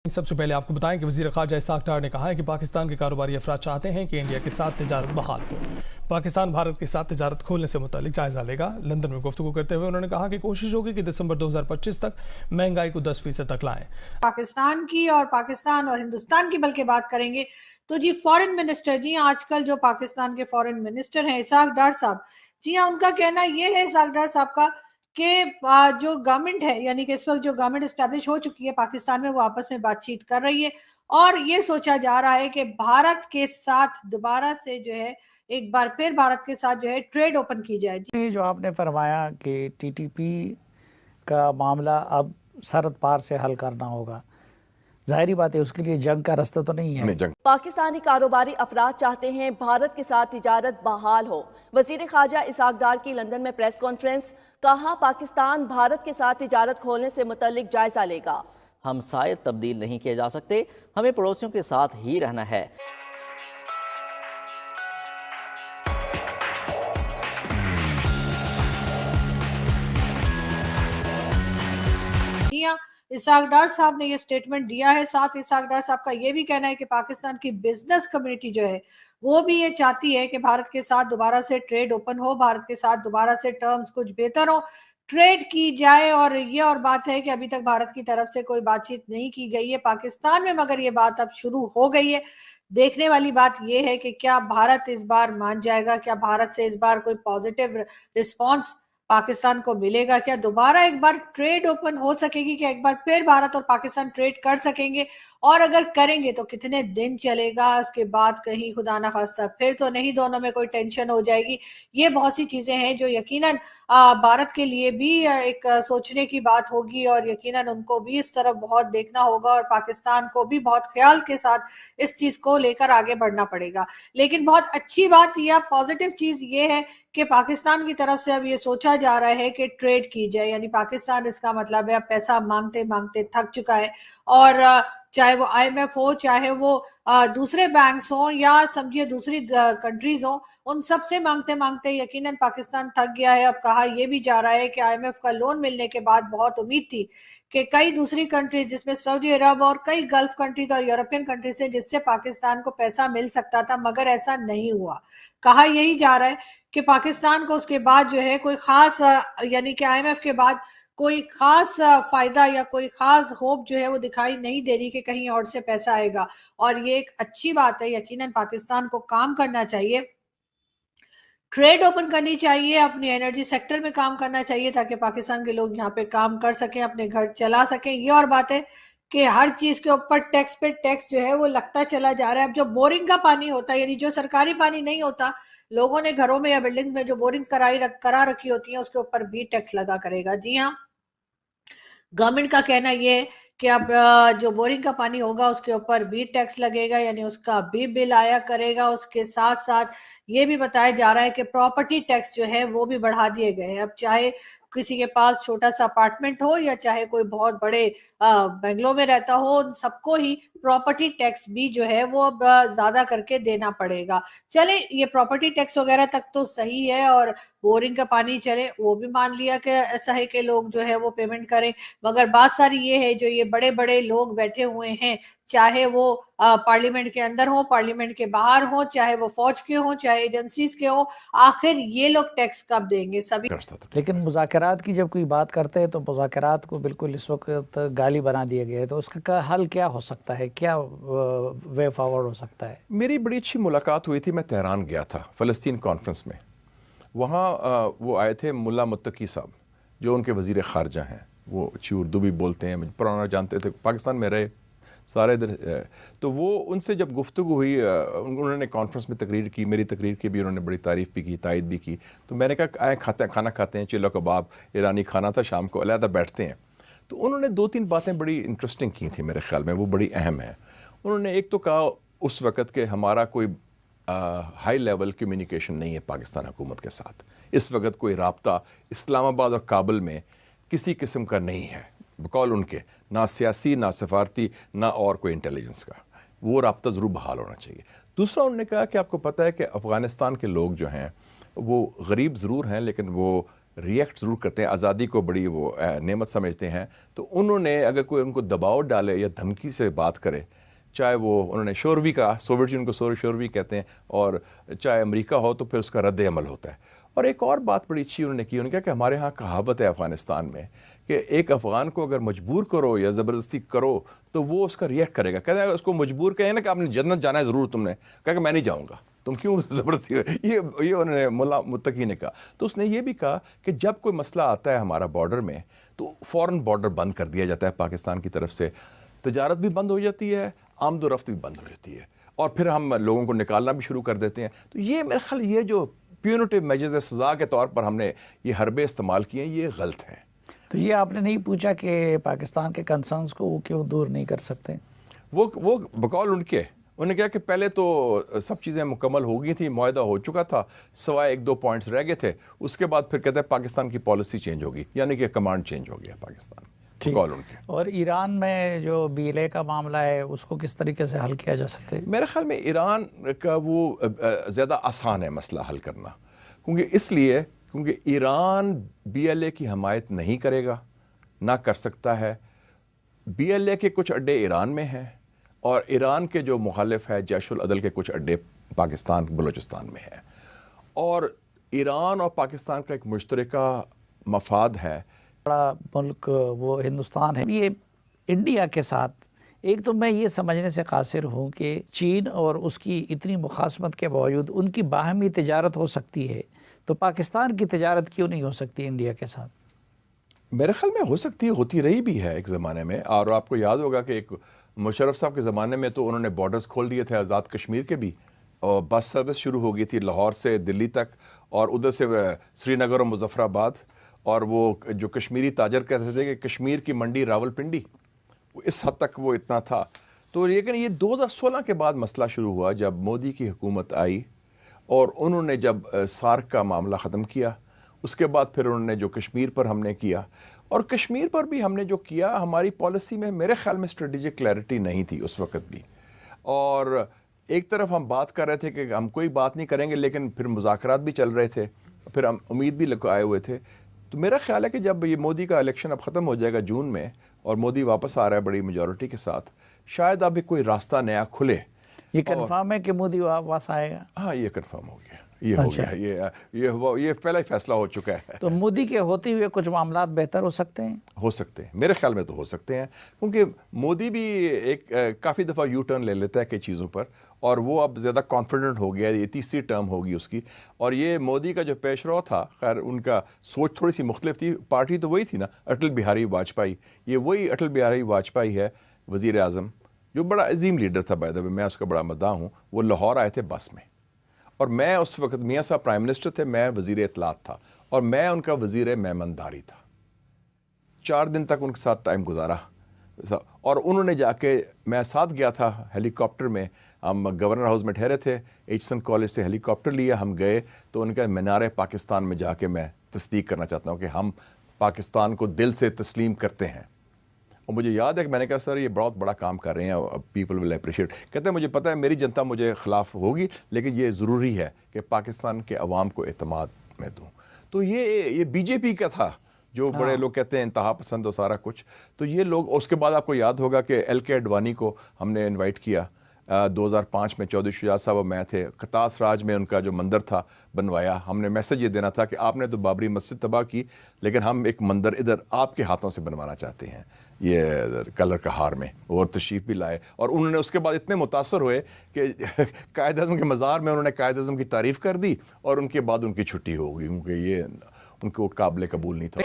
सबसे पहले आपको बताएं कि वज़ीर ख़ारजा इसहाक़ डार ने कहा है कि पाकिस्तान के कारोबारी अफराद चाहते हैं कि इंडिया के साथ तिजारत बहाल हो। पाकिस्तान भारत के साथ तिजारत खोलने से मुतालिक जायज़ा लेगा। लंदन में गुफ्तगू करते हुए उन्होंने कहा कि कोशिश होगी कि दिसंबर 2025 तक महंगाई को 10% तक लाएं। पाकिस्तान की और पाकिस्तान और हिंदुस्तान की बल्कि बात करेंगे तो जी फॉरेन मिनिस्टर, जी आजकल जो पाकिस्तान के फॉरेन मिनिस्टर हैं इसहाक़ डार साहब, जी हाँ, उनका कहना ये है इसहाक़ डार साहब का कि जो गवर्नमेंट है, यानी कि इस वक्त जो गवर्नमेंट एस्टैब्लिश हो चुकी है पाकिस्तान में, वो आपस में बातचीत कर रही है और ये सोचा जा रहा है कि भारत के साथ दोबारा से जो है एक बार फिर भारत के साथ जो है ट्रेड ओपन की जाए। ये जो आपने फरमाया कि टीटीपी का मामला अब सरहद पार से हल करना होगा, ज़ाहिरी बात है उसके लिए जंग का रास्ता तो नहीं है। पाकिस्तानी कारोबारी अफराद चाहते हैं भारत के साथ तिजारत बहाल हो। वज़ीर ख़ारजा इसहाक़ डार की लंदन में प्रेस कॉन्फ्रेंस, कहा पाकिस्तान भारत के साथ तिजारत खोलने से मुतल्लिक जायज़ा लेगा। हम शायद तब्दील नहीं किए जा सकते, हमें पड़ोसियों के साथ ही रहना है। इसहाक़ डार साहब ने ये स्टेटमेंट दिया है। साथ इसहाक़ डार साहब का ये भी कहना है कि पाकिस्तान की बिजनेस कम्युनिटी जो है वो भी ये चाहती है कि भारत के साथ दोबारा से ट्रेड ओपन हो, भारत के साथ दोबारा से टर्म्स कुछ बेहतर हो, ट्रेड की जाए। और ये और बात है कि अभी तक भारत की तरफ से कोई बातचीत नहीं की गई है पाकिस्तान में, मगर ये बात अब शुरू हो गई है। देखने वाली बात ये है कि क्या भारत इस बार मान जाएगा, क्या भारत से इस बार कोई पॉजिटिव रिस्पॉन्स पाकिस्तान को मिलेगा, क्या दोबारा एक बार ट्रेड ओपन हो सकेगी, क्या एक बार फिर भारत और पाकिस्तान ट्रेड कर सकेंगे, और अगर करेंगे तो कितने दिन चलेगा, उसके बाद कहीं खुदा ना खास्ता फिर तो नहीं दोनों में कोई टेंशन हो जाएगी। ये बहुत सी चीजें हैं जो यकीनन भारत के लिए भी एक सोचने की बात होगी और यकीनन उनको भी इस तरफ बहुत देखना होगा और पाकिस्तान को भी बहुत ख्याल के साथ इस चीज को लेकर आगे बढ़ना पड़ेगा। लेकिन बहुत अच्छी बात या पॉजिटिव चीज ये है कि पाकिस्तान की तरफ से अब ये सोचा जा रहा है कि ट्रेड की जाए, यानी पाकिस्तान इसका मतलब है अब पैसा मांगते मांगते थक चुका है और चाहे वो IMF हो, चाहे वो दूसरे बैंक्स हो या समझिए दूसरी कंट्रीज हो, उन सब से मांगते मांगते यकीनन पाकिस्तान थक गया है। अब कहा यह भी जा रहा है कि IMF का लोन मिलने के बाद बहुत उम्मीद थी कि कई दूसरी कंट्रीज जिसमें सऊदी अरब और कई गल्फ कंट्रीज और यूरोपियन कंट्रीज से जिससे पाकिस्तान को पैसा मिल सकता था, मगर ऐसा नहीं हुआ। कहा यही जा रहा है कि पाकिस्तान को उसके बाद जो है कोई खास यानी कि IMF के बाद कोई खास फायदा या कोई खास होप जो है वो दिखाई नहीं दे रही कि कहीं और से पैसा आएगा, और ये एक अच्छी बात है। यकीनन पाकिस्तान को काम करना चाहिए, ट्रेड ओपन करनी चाहिए, अपनी एनर्जी सेक्टर में काम करना चाहिए ताकि पाकिस्तान के लोग यहाँ पे काम कर सकें, अपने घर चला सकें। ये और बात है कि हर चीज के ऊपर टैक्स पे टैक्स जो है वो लगता चला जा रहा है। अब जो बोरिंग का पानी होता है, यानी जो सरकारी पानी नहीं होता, लोगों ने घरों में या बिल्डिंग्स में जो बोरिंग करा रखी होती है उसके ऊपर भी टैक्स लगा करेगा। जी हाँ, गवर्नमेंट का कहना ये है कि अब जो बोरिंग का पानी होगा उसके ऊपर भी टैक्स लगेगा, यानी उसका भी बिल आया करेगा। उसके साथ साथ ये भी बताया जा रहा है कि प्रॉपर्टी टैक्स जो है वो भी बढ़ा दिए गए हैं। अब चाहे किसी के पास छोटा सा अपार्टमेंट हो या चाहे कोई बहुत बड़े बेंगलोर में रहता हो, उन सबको ही प्रॉपर्टी टैक्स भी जो है वो अब ज्यादा करके देना पड़ेगा। चले, ये प्रॉपर्टी टैक्स वगैरह तक तो सही है और बोरिंग का पानी चले वो भी मान लिया कि ऐसा है कि लोग जो है वो पेमेंट करें, मगर बात सारी ये है जो ये बड़े बड़े लोग बैठे हुए हैं, चाहे वो पार्लियामेंट के अंदर हो, पार्लियामेंट के बाहर हो, चाहे वो फौज के हो, चाहे एजेंसीज के हो, आखिर ये लोग टैक्स कब देंगे सभी। लेकिन मुज़ाकरात की जब कोई बात करते हैं तो मुज़ाकरात को बिल्कुल इस वक्त गाली बना दिया गया है, तो उसका हल क्या हो सकता है, क्या वे फॉरवर्ड हो सकता है? मेरी बड़ी अच्छी मुलाकात हुई थी, मैं तेहरान गया था फ़लस्तीन कॉन्फ्रेंस में। वहाँ वो आए थे मुल्ला मुत्तकी साहब जो उनके वज़ीर ख़ारजा हैं, वो अच्छी उर्दू भी बोलते हैं, मुझे पुराना जानते थे, पाकिस्तान में रहे सारे इधर। तो वो उनसे जब गुफ्तगू हुई, उन्होंने कॉन्फ्रेंस में तकरीर की, मेरी तकरीर की भी उन्होंने बड़ी तारीफ़ भी की, तायद भी की। तो मैंने कहा आए खाना खाते हैं, चिल्लो कबाब ईरानी खाना था, शाम को अलहदा बैठते हैं। तो उन्होंने 2-3 बातें बड़ी इंटरेस्टिंग की थी, मेरे ख्याल में वो बड़ी अहम है। उन्होंने एक तो कहा उस वक़्त के हमारा कोई हाई लेवल कम्युनिकेशन नहीं है पाकिस्तान हुकूमत के साथ, इस वक्त कोई राब्ता इस्लामाबाद और काबुल में किसी किस्म का नहीं है, बकौल उनके, ना सियासी, ना सफारती, ना और कोई इंटेलिजेंस का। वो राब्ता ज़रूर बहाल होना चाहिए। दूसरा उन्होंने कहा कि आपको पता है कि अफ़गानिस्तान के लोग जो हैं वो गरीब ज़रूर हैं, लेकिन वो ریئیکٹ ضرور کرتے ہیں, آزادی کو بڑی وہ نعمت سمجھتے ہیں, تو انہوں نے اگر کوئی ان کو دباؤ ڈالے یا دھمکی سے بات کرے, چاہے وہ انہوں نے شوروی کہا, سوویٹ یونین کو شوروی کہتے ہیں, اور چاہے امریکہ ہو تو پھر اس کا رد عمل ہوتا ہے. اور ایک اور بات بڑی اچھی انہوں نے کی, انہوں نے کہا کہ ہمارے ہاں کہاوت ہے افغانستان میں کہ ایک افغان کو اگر مجبور کرو یا زبردستی کرو تو وہ اس کا ریئیکٹ کرے گا. کہتے ہیں اس کو مجبور کہیں نا کہ آپ نے جنت جانا ہے ضرور, تم نے کہا کہ میں نہیں جاؤں گا, تم کیوں زبردستی, یہ انہوں نے ملا متقی نے کہا. تو اس نے یہ بھی کہا کہ جب کوئی مسئلہ آتا ہے ہمارا بارڈر میں تو فوراً بارڈر بند کر دیا جاتا ہے پاکستان کی طرف سے, تجارت بھی بند ہو جاتی ہے, آمد و رفت بھی بند ہو جاتی ہے, اور پھر ہم لوگوں کو نکالنا بھی شروع کر دیتے ہیں. تو یہ میرے خیال یہ جو پیونیٹیو میجرز ہے, سزا کے طور پر ہم نے یہ حربے استعمال کیے ہیں, یہ غلط ہیں. تو یہ آپ نے نہیں پوچھا کہ پاکستان کے کنسرنز کو وہ کیوں دور نہیں کر سکتے؟ وہ بقول ان کے, انہوں نے کہا کہ پہلے تو سب چیزیں مکمل ہو گئی تھیں, معاہدہ ہو چکا تھا, سوائے 1-2 پوائنٹس رہ گئے تھے. اس کے بعد پھر کہتے ہیں پاکستان کی پالیسی چینج ہوگی, یعنی کہ کمانڈ چینج ہو گیا پاکستان. بقول ان کے. اور ایران میں جو BLA کا معاملہ ہے اس کو کس طریقے سے حل کیا جا سکتا ہے؟ میرے خیال میں ایران کا وہ زیادہ آسان ہے مسئلہ حل کرنا, کیونکہ ایران BLA کی حمایت نہیں کرے گا, نہ کر سکتا ہے. BLA کے کچھ اڈے ایران میں ہیں, اور ایران کے جو مخالف ہے جیش العدل کے کچھ اڈے پاکستان بلوچستان میں ہیں, اور ایران اور پاکستان کا ایک مشترکہ مفاد ہے. بڑا ملک وہ ہندوستان ہے. یہ انڈیا کے ساتھ ایک تو میں یہ سمجھنے سے قاصر ہوں کہ چین اور اس کی اتنی مخاصمت کے باوجود ان کی باہمی تجارت ہو سکتی ہے, تو پاکستان کی تجارت کیوں نہیں ہو سکتی انڈیا کے ساتھ؟ میرے خیال میں ہو سکتی ہے, ہوتی رہی بھی ہے ایک زمانے میں. اور آپ کو یاد ہوگا کہ ایک مشرف صاحب کے زمانے میں تو انہوں نے بارڈرز کھول دیے تھے آزاد کشمیر کے بھی, اور بس سروس شروع ہو گئی تھی لاہور سے دلی تک, اور ادھر سے سری نگر اور مظفر آباد. اور وہ جو کشمیری تاجر کہتے تھے کہ کشمیر کی منڈی راول پنڈی, اس حد تک وہ اتنا تھا. تو لیکن یہ 2016 کے بعد مسئلہ شروع ہوا جب مودی کی حکومت آئی, اور انہوں نے جب سارک کا معاملہ ختم کیا, اس کے بعد پھر انہوں نے جو کشمیر پر ہم نے کیا, اور کشمیر پر بھی ہم نے جو کیا, ہماری پالیسی میں میرے خیال میں اسٹریٹجک کلیئرٹی نہیں تھی اس وقت بھی. اور ایک طرف ہم بات کر رہے تھے کہ ہم کوئی بات نہیں کریں گے, لیکن پھر مذاکرات بھی چل رہے تھے, پھر ہم امید بھی آئے ہوئے تھے. تو میرا خیال ہے کہ جب یہ مودی کا الیکشن اب ختم ہو جائے گا جون میں, اور مودی واپس آ رہا ہے بڑی میجورٹی کے ساتھ, شاید اب ایک کوئی راستہ نیا کھلے. یہ کنفرم ہے کہ مودی واپس آئے گا؟ ہاں, یہ کنفرم ہو گیا, یہ ہو گیا, یہ پہلا ہی فیصلہ ہو چکا ہے. تو مودی کے ہوتے ہوئے کچھ معاملات بہتر ہو سکتے ہیں؟ ہو سکتے ہیں, میرے خیال میں تو ہو سکتے ہیں, کیونکہ مودی بھی ایک کافی دفعہ یو ٹرن لے لیتا ہے کئی چیزوں پر, اور وہ اب زیادہ کانفیڈنٹ ہو گیا. یہ 3ری ٹرم ہوگی اس کی. اور یہ مودی کا جو پیش رو تھا, خیر ان کا سوچ تھوڑی سی مختلف تھی, پارٹی تو وہی تھی نا, اٹل بہاری واجپئی. یہ وہی اٹل بہاری واجپئی ہے وزیر اعظم, جو بڑا عظیم لیڈر تھا, بائی دا وے میں اس کا بڑا مداح ہوں. وہ لاہور آئے تھے بس میں, اور میں اس وقت میاں صاحب پرائم منسٹر تھے, میں وزیر اطلاعات تھا, اور میں ان کا وزیر مہمانداری تھا. 4 دن تک ان کے ساتھ ٹائم گزارا, اور انہوں نے جا کے, میں ساتھ گیا تھا ہیلی کاپٹر میں, ہم گورنر ہاؤس میں ٹھہرے تھے, ایچسن کالج سے ہیلی کاپٹر لیا, ہم گئے, تو ان کا مینار پاکستان میں جا کے میں تصدیق کرنا چاہتا ہوں کہ ہم پاکستان کو دل سے تسلیم کرتے ہیں. اور مجھے یاد ہے کہ میں نے کہا سر یہ بہت بڑا کام کر رہے ہیں, پیپل ول اپریشیٹ. کہتے ہیں مجھے پتہ ہے میری جنتا مجھے خلاف ہوگی, لیکن یہ ضروری ہے کہ پاکستان کے عوام کو اعتماد میں دوں. تو یہ BJP کا تھا, جو بڑے لوگ کہتے ہیں انتہا پسند اور سارا کچھ. تو یہ لوگ, اس کے بعد آپ کو یاد ہوگا کہ LK اڈوانی کو ہم نے انوائٹ کیا 2005 میں, چودھری شجاعت صاحب اور میں تھے. قطاس راج میں ان کا جو مندر تھا بنوایا, ہم نے میسج یہ دینا تھا کہ آپ نے تو بابری مسجد تباہ کی, لیکن ہم ایک مندر ادھر آپ کے ہاتھوں سے بنوانا چاہتے ہیں, یہ کلر کا ہار میں. اور تشریف بھی لائے, اور انہوں نے اس کے بعد اتنے متاثر ہوئے کہ قائد اعظم کے مزار میں انہوں نے قائد اعظم کی تعریف کر دی, اور ان کے بعد ان کی چھٹی ہو گئی, کیونکہ یہ ان کو قابل قبول نہیں تھا.